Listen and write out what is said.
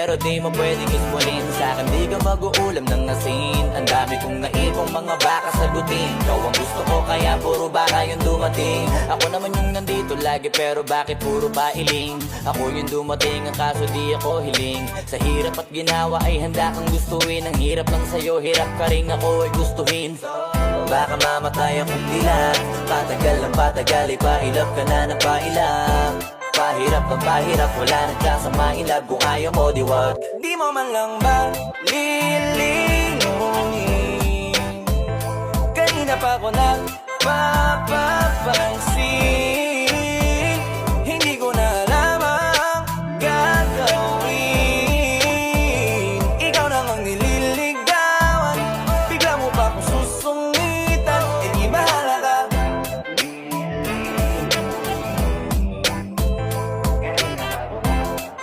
pero di mo pwedeng ispunin. Sa'kin di ka mag-uulam ng asin. Ang dami kong naipong mga baka sagutin. Ikaw ang gusto ko kaya puro baka yung dumating. Ako naman yung nandito lagi pero bakit puro pailing? Ako yung dumating ang kaso di ako hiling. Sa hirap at ginawa ay handa kang gustuin. Ang hirap lang sa'yo, hirap ka rin ako ay gustuhin. Baka mamatay akong dilat. Patagal ng patagal, ipailap ka na ng pailap. Pahirap ng pahirap, wala nang kasama in love. Kung ayaw mo, di wag. Di mo man lang ba lilingunin? Kanina pa ko nang papapansin.